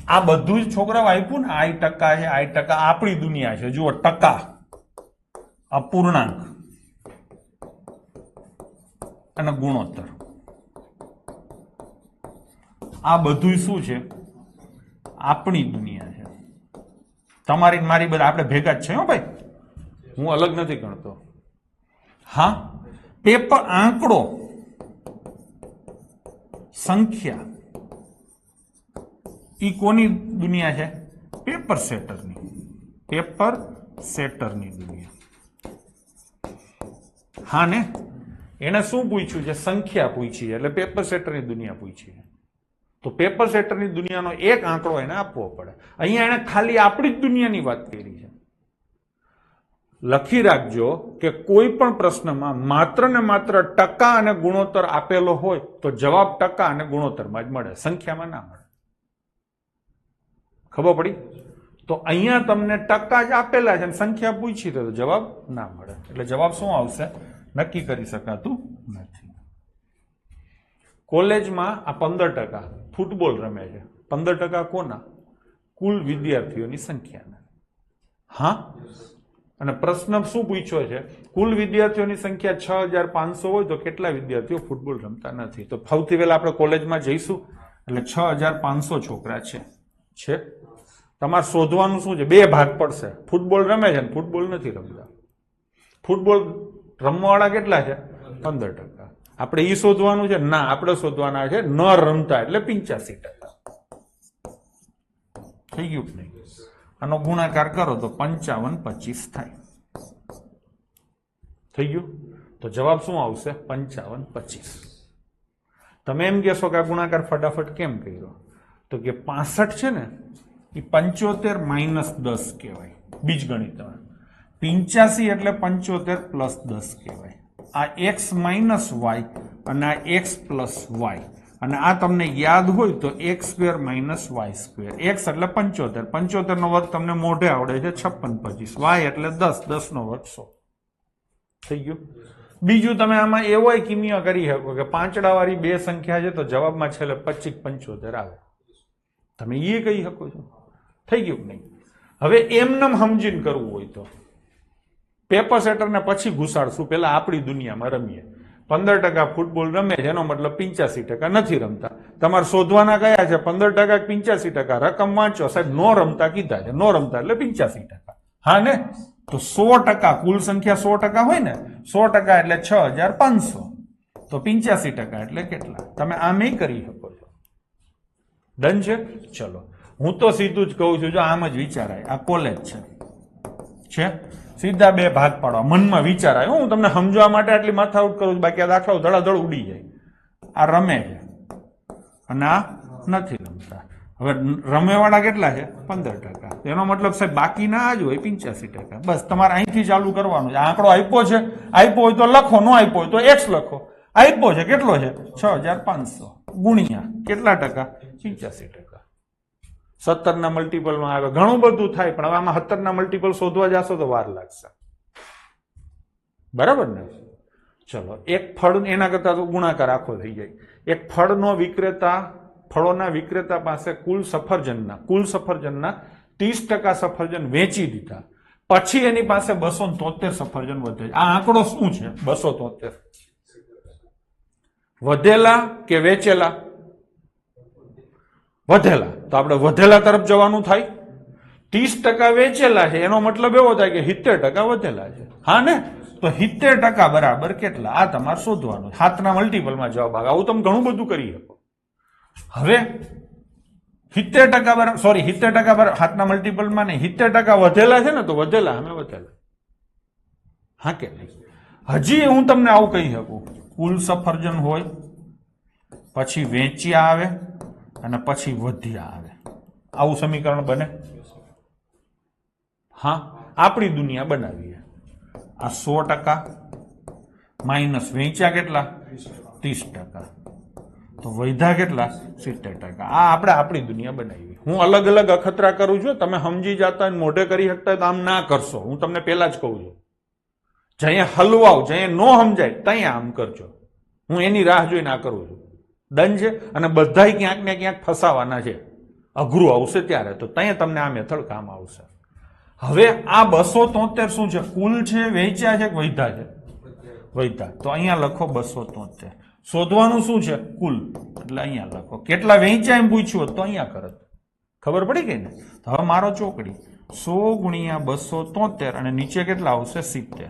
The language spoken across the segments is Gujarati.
આ બધું જ છોકરાઓ આપ્યું ને, આઈ ટકા છે, આઈ ટકા આપણી દુનિયા છે. જુઓ ટકા, અપૂર્ણાંક અને ગુણોત્તર, આ બધું શું છે? આપણી દુનિયા છે. તમારી મારી બધા આપણે ભેગા જ છે હો ભાઈ, હું અલગ નથી ગણતો. હા, પેપર આંકડો, સંખ્યા, ઈ કોની દુનિયા છે? પેપર સેટરની. પેપર સેટરની દુનિયા. હા ને, એને શું પૂછ્યું છે? સંખ્યા પૂછી, એટલે પેપર સેટરની દુનિયા પૂછી. તો પેપર સેટરની દુનિયાનો એક આંકડો એને આપવો પડે. અહીંયા એને ખાલી આપણી જ દુનિયાની વાત કરી છે. લખી રાખજો કે કોઈ પણ પ્રશ્નમાં માત્ર ને માત્ર ટકા અને ગુણોત્તર આપેલો હોય તો જવાબ ટકા અને ગુણોત્તરમાં જ મળે, સંખ્યામાં ના મળે. ખબર પડી? તો અહીંયા તમને ટકા જ આપેલા છે, સંખ્યા પૂછી તો જવાબ ના મળે. એટલે જવાબ શું આવશે? નક્કી કરી શકાતું નથી. કોલેજમાં આ 15% ફૂટબોલ રમે છે. 15% કોના? કુલ વિદ્યાર્થીઓની સંખ્યાના. હા, અને પ્રશ્ન શું પૂછ્યો છે? કુલ વિદ્યાર્થીઓની સંખ્યા 6500 હોય તો કેટલા વિદ્યાર્થીઓ ફૂટબોલ રમતા નથી? તો સૌથી પહેલા આપણે કોલેજમાં જઈશું, એટલે 6500 છોકરા છે. તમારે શોધવાનું શું છે? બે ભાગ પડશે. ફૂટબોલ રમે છે ને ફૂટબોલ નથી રમતા. ફૂટબોલ રમવાવાળા કેટલા છે? 15%. આપણે ઈ શોધવાનું છે? ના, આપણે શોધવાના છે ન રમતા, એટલે 85%. થઈ ગયું કે નહીં? આનો ગુણાકાર કરો તો 55-25 થાય. થઈ ગયું? તો જવાબ શું આવશે? 55-25. તમે એમ કહેશો કે આ ગુણાકાર ફટાફટ કેમ કર્યો? તો કે 65 છે ને એ 75 - 10 કહેવાય બીજગણિતમાં. 85 એટલે 75 + 10 કહેવાય. આ x - y અને આ x + y, અને આ તમને યાદ હોય તો x² - y². x એટલે 75, 75 નો વર્ગ તમને મોઢે આવડે છે 56-25, y એટલે 10, 10 નો વર્ગ 100. થઈ ગયું? બીજું તમે આમાં એવો કિમિયો કરી શકો કે પાંચડાવાળી બે સંખ્યા છે તો જવાબમાં છેલ્લે 25-75 આવે. તમે એ કહી શકો છો. થઈ ગયું કે નહીં? હવે એમનેમ સમજીને કરવું હોય તો પેપર સેટરને પછી ઘુસાડશું, પેલા આપણી દુનિયામાં રમીએ. 15% ફૂટબોલ રમે છે, એનો મતલબ 85% નથી રમતા. તમારે શોધવાના કયા છે? 15% 85%. રકમ વાંચો સાહેબ, નો રમતા કીધા છે, નો રમતા એટલે 85%. હા ને? તો 100%, કુલ સંખ્યા 100% હોય ને, 100% એટલે 6500. તો 85% એટલે કેટલા? તમે આમ કરી શકો છો. ડન છે? ચલો, હું તો સીધું જ કહું છું, જો આમ જ વિચારાય. આ કોલેજ છે, સીધા બે ભાગ પાડવા, મનમાં વિચારાય. હું તમને સમજવા માટે આટલી માથાકૂટ કરું છું, બાકી આ દાખલાઓ ધડાધડ ઉડી જાય. આ રમે છે અને આ નથી રમતા. હવે રમેવાળા કેટલા છે? 15%. એનો મતલબ સાહેબ બાકીના આ જ હોય 85%. બસ તમારે અહીંથી ચાલુ કરવાનું છે. આંકડો આપ્યો છે, આપ્યો હોય તો લખો, ન આપ્યો હોય તો x લખો. આપ્યો છે કેટલો છે? 6500 ગુણ્યા કેટલા ટકા? 85%. 17 ના મલ્ટીપલમાં આવે, ઘણું બધું થાય, પણ હવે આમાં 17 ના મલ્ટીપલ શોધવા જશો તો વાર લાગશે. બરાબર ને? ચલો, એક ફળ એના કરતા તો ગુણાકાર આખો થઈ જાય. એક ફળનો વિક્રેતા, ફળોના વિક્રેતા પાસે કુલ સફરજનના 30% સફરજન વેચી દીધા. પછી એની પાસે 273 સફરજન વધે. આ આંકડો શું છે? 273. વધેલા કે વેચેલા? વધેલા. તો આપણે વધેલા તરફ જવાનું થાય. 30% વેચેલા છે, એનો મતલબ એવો થાય કે 70% વધેલા છે. હા ને? તો 70% બરાબર કેટલા? આ તમારે શોધવાનું. 7 ના મલ્ટીપલમાં જવાબ આવે. આવું તમે ઘણું બધું કરી શકો. હવે 70% બરાબર, સોરી 70% બરાબર 7 ના મલ્ટીપલમાં નહીં, 70% વધેલા છે ને, તો વધેલા અમે વધેલા. હા કે નહીં? હજી હું તમને આવું કહી શકું, કુલ સફરજન હોય, પછી વેચ્યા આવે અને પછી વધ્યા આવે. આવું સમીકરણ બને? હા, આપણી દુનિયા બનાવીએ. આ 100% માઇનસ વેચ્યા કેટલા? 30%. તો વૈધા કેટલા? 70%. આ આપણે આપણી દુનિયા બનાવી. હું અલગ અલગ અખતરા કરું છું, તમે સમજી જતા મોઢે કરી શકતા તો આમ ના કરશો. હું તમને પહેલા જ કહું છું, જ્યાં હલવાઓ, જ્યાં નો સમજાય ત્યાં આમ કરજો. હું એની રાહ જોઈને આ કરું છું. ડન છે? અને બધા ક્યાંક ને ક્યાંક ફસાવાના છે. અઘરું આવશે ત્યારે, તો ત્યાં તમને આ મેથડ કામ આવશે. હવે આ 273 શું છે? કુલ છે, વેચ્યા છે કે વૈધા છે? વૈધા. તો અહીંયા લખો 273. શોધવાનું શું છે? કુલ. એટલે અહીંયા લખો. કેટલા વેચ્યા એમ પૂછ્યું હોત તો અહીંયા કરત. ખબર પડી ગઈ ને? હવે મારો ચોકડી 100 ગુણ્યા 273 અને નીચે કેટલા આવશે? 70.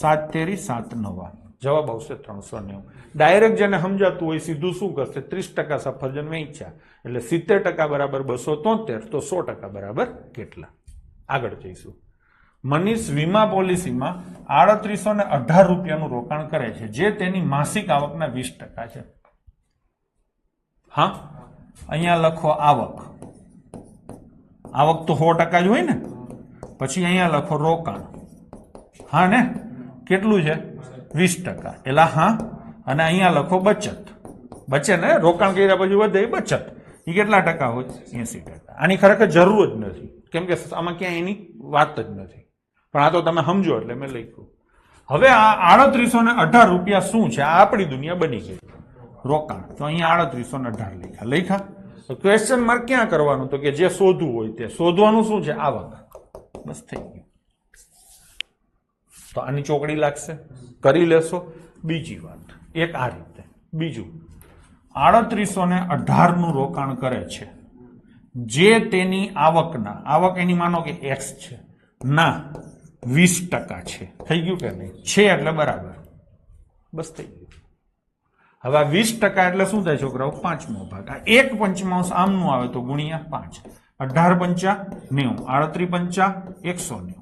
7 તેરી 7 નવા. જવાબ આવશે 390. ડાયરેક્ટ જેને સમજાતું હોય સીધું શું કરશે? 30% સફરજન વેચ્યા એટલે 70% બરાબર 273, તો 100% બરાબર કેટલા? આગળ જઈશું. મનીષ વીમા પોલિસીમાં 3818 રૂપિયાનું રોકાણ કરે છે, જે તેની માસિક આવકના 20% છે. હા, અહીંયા લખો આવક. આવક તો 100% જ હોય ને. પછી અહીંયા લખો રોકાણ. હા ને, કેટલું છે? 20%. એલા હા. અને અહીંયા લખો બચત. બચે ને, રોકાણ કર્યા પછી વધે એ બચત. એ કેટલા ટકા હોય? 80%. આની ખરેખર જરૂર જ નથી, કેમ કે આમાં ક્યાંય એની વાત જ નથી, પણ આ તો તમે સમજો એટલે મેં લખ્યું. હવે આ 3818 રૂપિયા શું છે? આ આપણી દુનિયા બની ગઈ. રોકાણ. તો અહીંયા 3818 લખ્યા. તો ક્વેશ્ચન માર્ક ક્યાં કરવાનું? તો કે જે શોધવું હોય તે. શોધવાનું શું છે? આવક. બસ થઈ ગયું. તો આની ચોકડી લાગશે, કરી લેશો. બીજી વાત એક આ રીતે. બીજું 3818 નું રોકાણ કરે છે, જે તેની આવકના, આવક એની માનો કે એક્સ છે, ના 20% છે. થઈ ગયું કે નહીં? છે એટલે બરાબર. બસ થઈ ગયું. હવે આ 20% એટલે શું થાય છોકરાઓ? 5મો ભાગ. આ 1/5 આમનું આવે તો ગુણ્યા 5. 18 પંચા 90, 38 પંચા 190.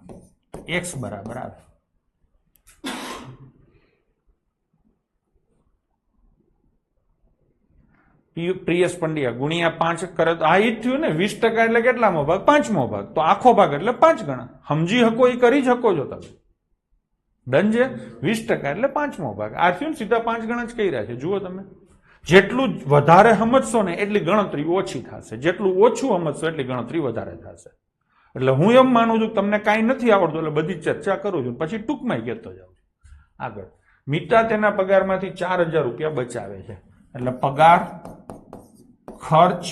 એક્સ બરાબર આવે. પ્રિયસ પંડ્યા ગુણ્યા 5 કરે તો આ જ થયું ને. 20% એટલે કેટલામો ભાગ? 5મો ભાગ. તો આખો ભાગ એટલે 5 ગણા. સમજી શકો એ કરી શકો છો તમે. ડન છે? 20% એટલે 5મો ભાગ. આ થયું ને, સીધા 5 ગણા જ કર્યા છે. જુઓ તમે, જેટલું વધારે સમજશો ને એટલી ગણતરી ઓછી થશે, જેટલું ઓછું સમજશો એટલી ગણતરી વધારે થશે. એટલે હું એમ માનું છું કે તમને કાંઈ નથી આવડતું એટલે બધી ચર્ચા કરું છું, પછી ટૂંકમાં કહેતો જાઉં છું. આગળ મીતા તેના પગારમાંથી 4000 રૂપિયા બચાવે છે, એટલે પગાર, ખર્ચ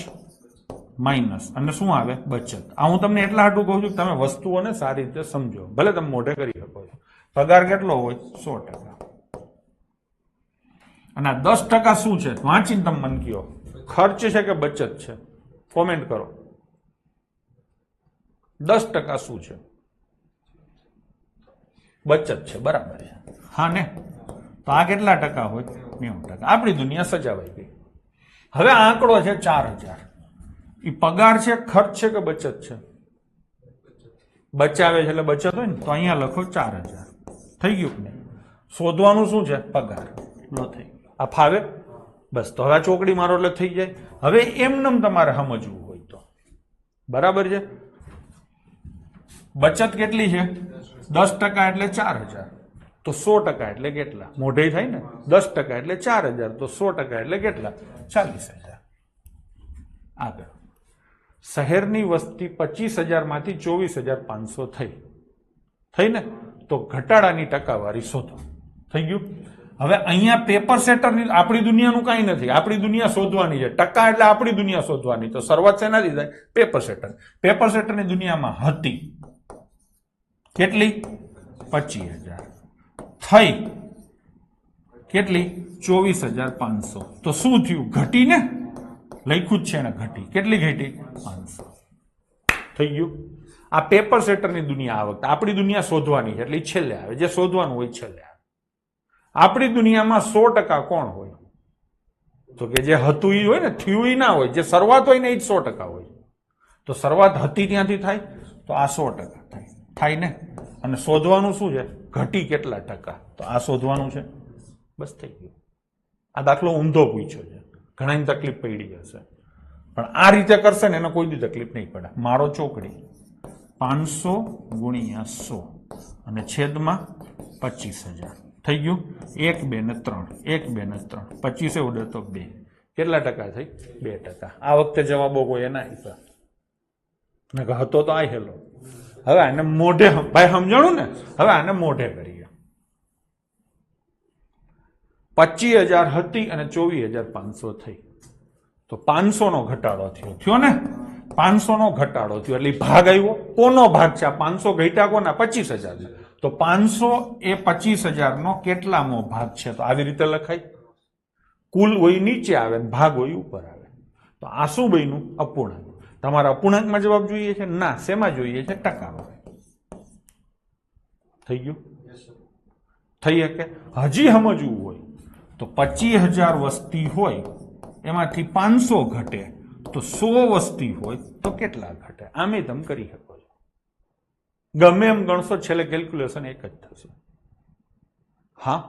માઇનસ અને શું આવે? બચત. આ હું તમને એટલા હાટું કહું છું કે તમે વસ્તુઓને સારી રીતે સમજો. ભલે તમે મોઢે કરી શકો છો. પગાર કેટલો હોય? 100%. અને આ 10% શું છે? વાંચીને તમે મન કહો. ખર્ચ છે કે બચત છે? કોમેન્ટ કરો. 10% શું છે? બચત છે. બરાબર છે. હા ને? તો આ કેટલા ટકા હોય? 90%. આપણી દુનિયા સજાવાઈ ગઈ. હવે આ આંકડો છે 4000. એ પગાર છે, ખર્ચ છે કે બચત છે? બચાવે છે એટલે બચત હોય ને. તો અહીંયા લખો 4000. થઈ ગયું કે નહીં? શોધવાનું શું છે? પગાર. લો થઈ ગયું. આ ફાવે? બસ. તો હવે ચોકડી મારો એટલે થઈ જાય. હવે એમનેમ તમારે સમજવું હોય તો બરાબર છે. બચત કેટલી છે? 10% એટલે 4000. તો 100% એટલે કેટલા? મોઢે થાય ને. 10% એટલે 4000, તો 100% એટલે કેટલા? 40000. આગળ શહેરની વસ્તી 25000 માંથી 24500 થઈ ને. તો ઘટાડાની ટકાવારી શોધો. થઈ ગયું. હવે અહીંયા પેપર સેટરની, આપણી દુનિયાનું કાંઈ નથી. આપણી દુનિયા શોધવાની છે. ટકા એટલે આપણી દુનિયા શોધવાની. તો શરૂઆત શેનાથી થાય? Paper setter. પેપર સેટરની દુનિયામાં હતી કેટલી? 25000. થઈ કેટલી? 24500. તો શું થયું? ઘટી ને. લખ્યું જ છે ને ઘટી. કેટલી ઘટી? 500. થઈ ગયું. આ પેપર સેટરની દુનિયા આ વખતે. આપણી દુનિયા શોધવાની છે એટલે છેલ્લે આવે. જે શોધવાનું હોય છેલ્લે આવે. આપણી દુનિયામાં 100% કોણ હોય? તો કે જે હતું એ હોય ને, થયું એ ના હોય. જે શરૂઆત હોય ને એ જ 100% હોય. તો શરૂઆત હતી ત્યાંથી થાય તો આ 100% થાય ને. અને શોધવાનું શું છે? ઘટી કેટલા ટકા? તો આ શોધવાનું છે. બસ થઈ ગયું. આ દાખલો ઊંધો પૂછ્યો છે. ઘણાની તકલીફ પડી હશે, પણ આ રીતે કરશે ને એને કોઈ દી તકલીફ નહીં પડે. મારો ચોકડી 500 ગુણ્યા 100 અને છેદમાં 25000. થઈ ગયું. 1 2 ને 3, 1 2 ને 3, 25 ઉડે તો 2. કેટલા ટકા થઈ? 2%. આ વખતે જવાબો કોઈ એના આપ્યા હતો તો આ હેલો. હવે આને મોઢે, ભાઈ સમજાણું ને? હવે આને મોઢે કરીએ. 25000 હતી અને 24500 થઈ. તો 500 નો ઘટાડો થયો ને. 500 નો ઘટાડો થયો એટલે ભાગ આવ્યો. કોનો ભાગ છે? આ 500 ઘટ્યા કોના? 25,000. તો 500 એ 25,000 નો કેટલામો ભાગ છે? તો આવી રીતે લખાય. કુલ હોય નીચે આવે, ભાગ હોય ઉપર આવે. તો આ શું બન્યું? અપૂર્ણાંક. તમારા અપૂર્ણાંકમાં જવાબ જોઈએ છે? ના. શેમાં જોઈએ છે? ટકામાં. થઈ ગયું? થઈ શકે? હજી સમજવું હોય તો 25,000 વસ્તી હોય એમાંથી 500 ઘટે તો 100 વસ્તી હોય તો કેટલા ઘટે? આમે તમે કરી શકો છો. ગમે એમ ગણશો, છેલ્લે કેલ્ક્યુલેશન એક જ થશે. હા,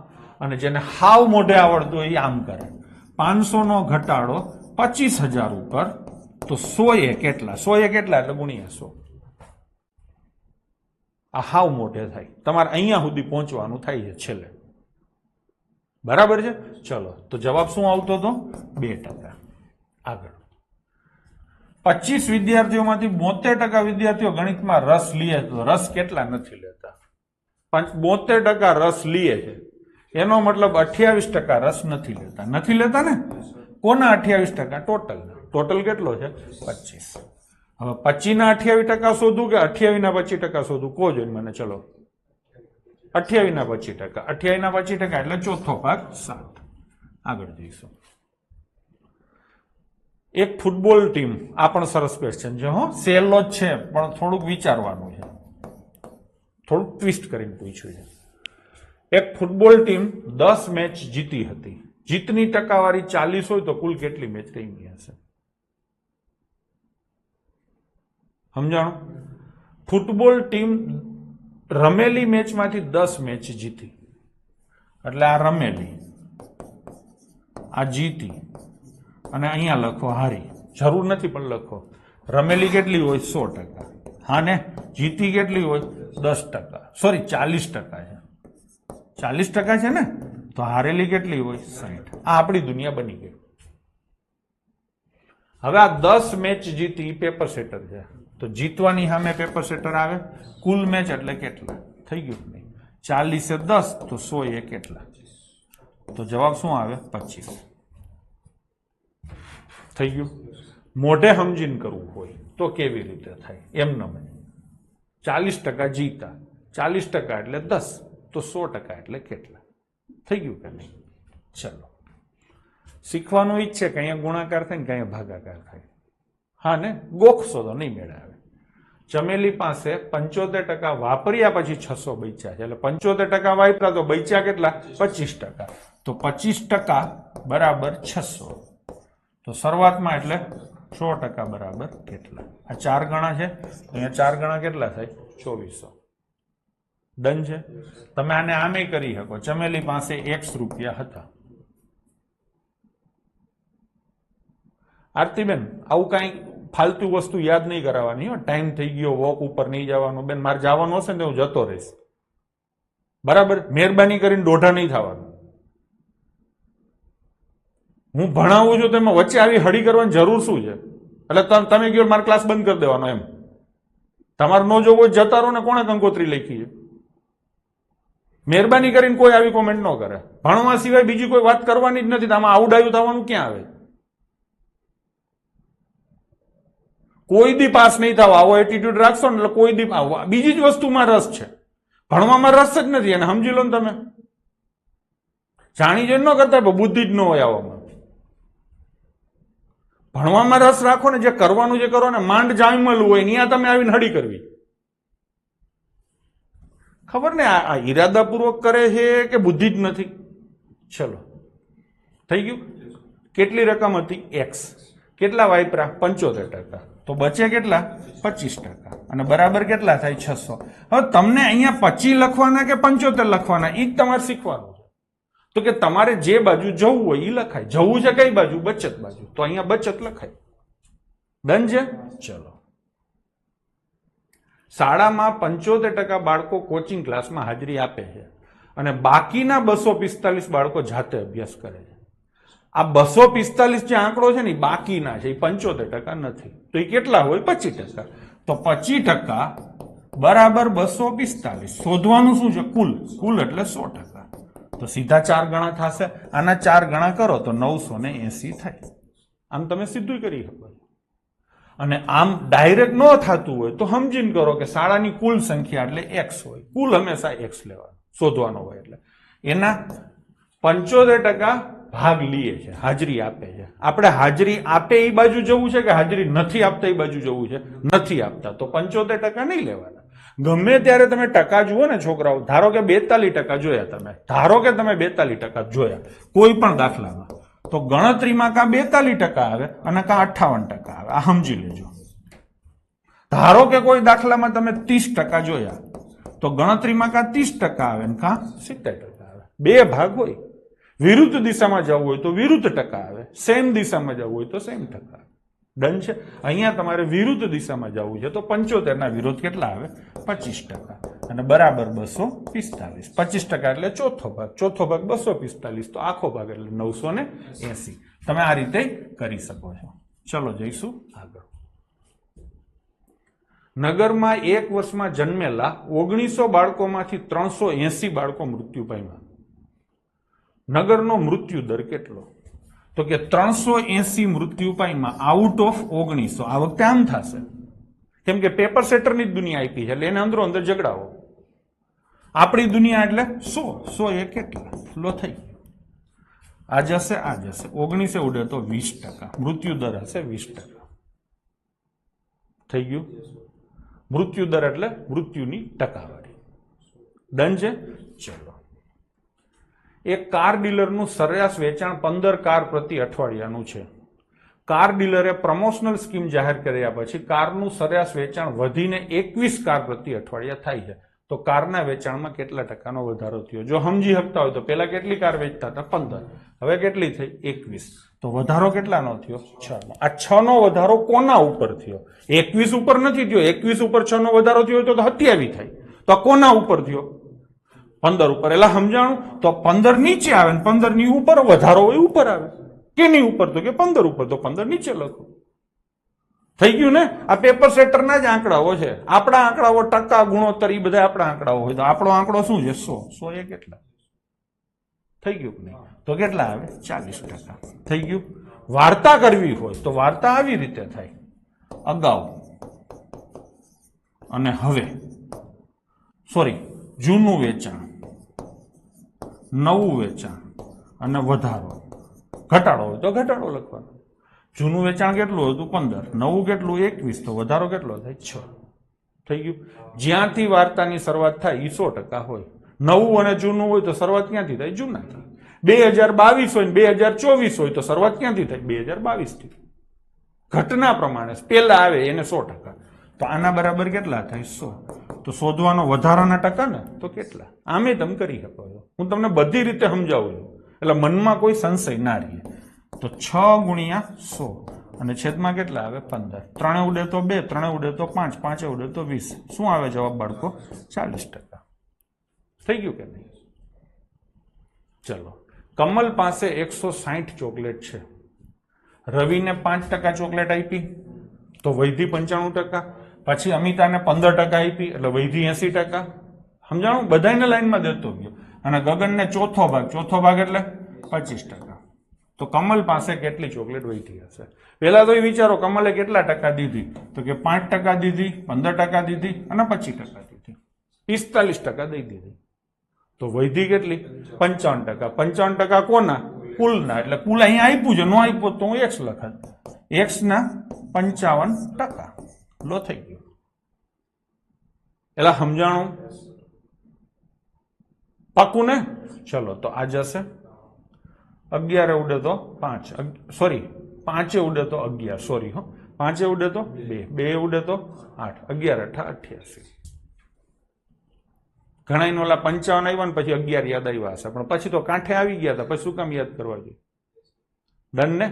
અને જેને હાવ મોઢે આવડતું હોય એ આમ કરે. 500 નો ઘટાડો 25,000 ઉપર તો 100 એ કેટલા? 100 એ કેટલા એટલે ગુણ્યા 100. આ હાવ મોઢે થાય. તમારે અહીંયા સુધી પહોંચવાનું થાય છે છેલ્લે. બરાબર છે? ચલો, તો જવાબ શું આવતો હતો? 2%. આગળ 25 વિદ્યાર્થીઓમાંથી 72% વિદ્યાર્થીઓ ગણિતમાં રસ લે તો રસ કેટલા નથી લેતા? 72% રસ લે છે એનો મતલબ 28% રસ નથી લેતા. નથી લેતા ને? કોના 28%? ટોટલ. ટોટલ કેટલો છે? 25. હવે 25 ના 28% શોધું કે 28 ના 25% શોધું? કહો જોઈને મને. ચલો, 28 ના 25%. 28 ના 25% એટલે ચોથો ભાગ 7. આગળ જઈશું. એક ફૂટબોલ ટીમ, આ પણ સરસ ક્વેશ્ચન છે હો, સહેલો જ છે પણ થોડુંક વિચારવાનું છે, થોડુંક ટ્વિસ્ટ કરીને પૂછ્યું છે. એક ફૂટબોલ ટીમ 10 મેચ જીતી હતી. જીતની ટકાવારી 40 હોય તો કુલ કેટલી મેચ રમી હશે? સમજાણું? ફૂટબોલ ટીમ રમેલી મેચમાંથી 10 મેચ જીતી એટલે આ રમેલી, આ જીતી, અને અહીંયા લખો હારી. જરૂર નથી પણ લખો. રમેલી કેટલી હોય? 100%. હા ને? જીતી કેટલી હોય? 10%. સોરી, 40% છે. 40% છે ને? તો હારેલી કેટલી હોય? 60. આ આપણી દુનિયા બની ગઈ. હવે આ 10 મેચ જીતી પેપર સેટર છે તો જીતવાની સામે પેપર સેટર આવે. કુલ મેચ એટલે કેટલા? થઈ ગયું નહીં? 40 એ 10 તો 100 એ કેટલા? તો જવાબ શું આવે? 25. થઈ ગયું? મોઢે સમજીને કરવું હોય તો કેવી રીતે થાય? એમને 40% જીતા, 40% એટલે 10 તો 100% એટલે કેટલા? થઈ ગયું કે નહીં? ચલો, શીખવાનું ઈ જ છે કે અહીંયા ગુણાકાર થાય ને કે અહીંયા ભાગાકાર થાય. હા ને? ગોખશો તો નહીં મેળવે. ચમેલી પાસે 75% વાપર્યા પછી 600 બચ્યા છે એટલે 75% વાપર્યા તો બચ્યા કેટલા? 25%. તો 25% બરાબર 600. તો શરૂઆતમાં એટલે 100% બરાબર કેટલા? આ 4 ગણા છે, અહીંયા 4 ગણા કેટલા થાય? 2400. ડન છે? તમે આને આમે કરી શકો. ચમેલી પાસે X રૂપિયા હતા. આરતીબેન, આવું કઈ ફાલતુ વસ્તુ યાદ નહીં કરાવવાની હો. ટાઈમ થઈ ગયો, વોક ઉપર નહીં જવાનું. બેન, મારે જવાનું હશે ને હું જતો રહીશ. બરાબર? મહેરબાની કરીને દોઢા નહીં થવાનું. હું ભણાવું છું તો એમાં વચ્ચે આવી હળી કરવાની જરૂર શું છે? એટલે તમે કહો મારે ક્લાસ બંધ કરી દેવાનો એમ. તમારે ન જો કોઈ જતા રહો ને કોણે કંકોત્રી લખી છે? મહેરબાની કરીને કોઈ આવી કોમેન્ટ ન કરે. ભણવા સિવાય બીજી કોઈ વાત કરવાની જ નથી. આમાં આવડાયું થવાનું ક્યાં આવે? કોઈ દી પાસ નહીં થાવ આવો એટીટ્યુડ રાખશો ને એટલે કોઈ દી બીજી જ વસ્તુમાં રસ છે, ભણવામાં રસ જ નથી. અને સમજી લો ને તમે, જાણી જોઈને ન કરતા બુદ્ધિ જ ન હોય આવામાં. ભણવામાં રસ રાખો ને, જે કરવાનું જે કરો ને, માંડ જામેલું હોય ત્યાં તમે આવીને હળી કરવી. ખબર ને આ ઈરાદાપૂર્વક કરે છે કે બુદ્ધિ જ નથી? ચલો, થઈ ગયું. કેટલી રકમ હતી? X. કેટલા વાપરા? 75%. તો બચે કેટલા? 25%. અને બરાબર કેટલા થાય? 600. હવે તમને અહીંયા 25 લખવાના કે 75 લખવાના એ જ તમારે શીખવાનું છે. તો કે તમારે જે બાજુ જવું હોય એ લખાય. જવું છે કઈ બાજુ? બચત બાજુ. તો અહીંયા બચત લખાય. ડન છે? ચલો, શાળામાં 75% બાળકો કોચિંગ ક્લાસમાં હાજરી આપે છે અને બાકીના 245 બાળકો જાતે અભ્યાસ કરે છે. આ 245 જે આંકડો છે ને બાકીના છે, એ 75% નથી. તો એ કેટલા હોય? 25%. તો 25% બરાબર 245. શોધવાનું શું છે? કુલ. કુલ એટલે 100%. તો સીધા 4 ગણા થશે. આના 4 ગણા કરો તો 980 થાય. આમ તમે સીધું કરી શકો. અને આમ ડાયરેક્ટ ન થતું હોય તો સમજીને કરો કે શાળાની કુલ સંખ્યા એટલે x હોય, કુલ હંમેશા x લેવાનો શોધવાનો હોય. એટલે એના 75% ભાગ લઈએ છે, હાજરી આપે છે. આપણે હાજરી આપે એ બાજુ જવું છે કે હાજરી નથી આપતા એ બાજુ જવું છે? નથી આપતા, તો 75% નહીં લેવાના. ગમે ત્યારે તમે ટકા જુઓ ને છોકરાઓ, ધારો કે 42% જોયા તમે, ધારો કે તમે 42% જોયા કોઈ પણ દાખલામાં, તો ગણતરીમાં કાં 42% આવે અને કાં 58% આવે. આ સમજી લેજો. ધારો કે કોઈ દાખલામાં તમે 30% જોયા તો ગણતરીમાં કાં 30% આવે ને કાં 70% આવે. બે ભાગ હોય. વિરુદ્ધ દિશામાં જવું હોય તો વિરુદ્ધ ટકા આવે, સેમ દિશામાં જવું હોય તો સેમ ટકા આવે. ડન છે. અહીંયા તમારે વિરુદ્ધ દિશામાં જવું છે તો 75 ના વિરોધ કેટલા આવે? 25%. અને બરાબર 245. 25% એટલે ચોથો ભાગ, ચોથો ભાગ 245, તો આખો ભાગ એટલે 980. તમે આ રીતે કરી શકો છો. ચલો જઈશું આગળ. નગરમાં એક વર્ષમાં જન્મેલા 1900 બાળકોમાંથી 380 બાળકો મૃત્યુ પામ્યા. નગરનો મૃત્યુ દર કેટલો? તો કે 380 મૃત્યુ પામ્યા આઉટ ઓફ 1900. આ વખતે આમ થશે કેમ કે પેપર સેટરની જ દુનિયા આપી છે એટલે એને અંદરો અંદર ઝઘડાવો. આપણી દુનિયા એટલે 100 એ કેટલા લો થઈ ગયું. આ જશે આ જશે, 19 ઉડે તો 20%, મૃત્યુ દર હશે 20%. થઈ ગયું. મૃત્યુ દર એટલે મૃત્યુની ટકાવારી. ડન છે. ચલો. એક કાર ડીલરનું સરેરાશ વેચાણ 15 કાર પ્રતિ અઠવાડિયાનું છે. કાર ડીલરે પ્રમોશનલ સ્કીમ જાહેર કર્યા પછી કારનું સરેરાશ વેચાણ વધીને 21 કાર પ્રતિ અઠવાડિયા થાય છે. તો કારના વેચાણમાં કેટલા ટકાનો વધારો થયો? જો સમજી શકતા હોય તો પેલા કેટલી કાર વેચતા હતા? 15. હવે કેટલી થઈ? 21. તો વધારો કેટલાનો થયો? 6 નો. આ 6 નો વધારો કોના ઉપર થયો? 21 ઉપર નથી થયો. 21 ઉપર 6 નો વધારો થયો તો 27 થાય. તો કોના ઉપર થયો? 15 ઉપર. એટલે સમજાણું? તો 15 નીચે આવે ને 15 ની ઉપર વધારો હોય ઉપર આવે. કેની ઉપર? તો કે 15 ઉપર. તો 15 નીચે લખો. થઈ ગયું ને? આ પેપર સેટરના જ આંકડાઓ છે. આપણા આંકડાઓ ટકા ગુણોત્તર એ બધા આપણા આંકડાઓ હોય. તો આપણો આંકડો શું છે? 100 એ કેટલા? થઈ ગયું કે નહીં? તો કેટલા આવે? 40%. થઈ ગયું. વાર્તા કરવી હોય તો વાર્તા આવી રીતે થાય: અગાઉ અને હવે, સોરી, જૂનું વેચાણ, નવું વેચાણ અને વધારો. ઘટાડો હોય તો ઘટાડો લખવાનો. જૂનું વેચાણ કેટલું હતું? 15. નવું કેટલું? 21. તો વધારો કેટલો થાય? 6. થઈ ગયું. જ્યાંથી વાર્તાની શરૂઆત થાય એ 100% હોય. નવું અને જૂનું હોય તો શરૂઆત ક્યાંથી થાય? જૂનાથી. 2022 હોય ને 2024 હોય તો શરૂઆત ક્યાંથી થાય? 2022 થી. ઘટના પ્રમાણે પેલા આવે એને 100%. તો આના બરાબર કેટલા થાય? 100. તો શોધવાનો વધારાના ટકા ને તો કેટલા? આમે તમે કરી શકો છો. હું તમને બધી રીતે સમજાવું છું એટલે મનમાં કોઈ સંશય ના રહે. તો 6 ગુણ્યા 100 અને છેદમાં કેટલા આવે? 15. 3 ઉડે તો 2, 3 ઉડે તો 5, 5 ઉડે તો 20. શું આવે જવાબ બાળકો? 40%. થઈ ગયું કે નહીં? ચલો. કમલ પાસે 160 ચોકલેટ છે. રવિને 5% ચોકલેટ આપી તો વૈધી 95%. પછી અમિતાને 15% આપી એટલે વૈધી 80%. સમજાણું? બધાને લાઈનમાં દેતો ગયો. અને ગગનને ચોથો ભાગ એટલે 25%. તો કમલ પાસે કેટલી ચોકલેટ વૈધી હશે? પેલા તો એ વિચારો કમલે કેટલા ટકા દીધી? તો કે 5% દીધી, 15% દીધી અને 25% દીધી. 45% દઈ દીધી. તો વૈધી કેટલી? 55%. 55% કોના? કુલના. એટલે કુલ અહીંયા આપ્યું છે, ન આપ્યું તો હું x લખાત. x ના 55%. લો થઈ ગયું. એટલે સમજાણું? પાકું ને? ચલો. તો આ જશે 11 ઉડે તો 5, સોરી 5 ઉડે તો 11, સોરી હો, 5 ઉડે તો 2, 2 ઉડે તો 8, 11 × 88. ઘણા નો ઓલા 55 આવ્યા ને પછી 11 યાદ આવ્યા હશે, પણ પછી તો કાંઠે આવી ગયા હતા, પછી શું કામ યાદ કરવા જોઈએ? ડન ને?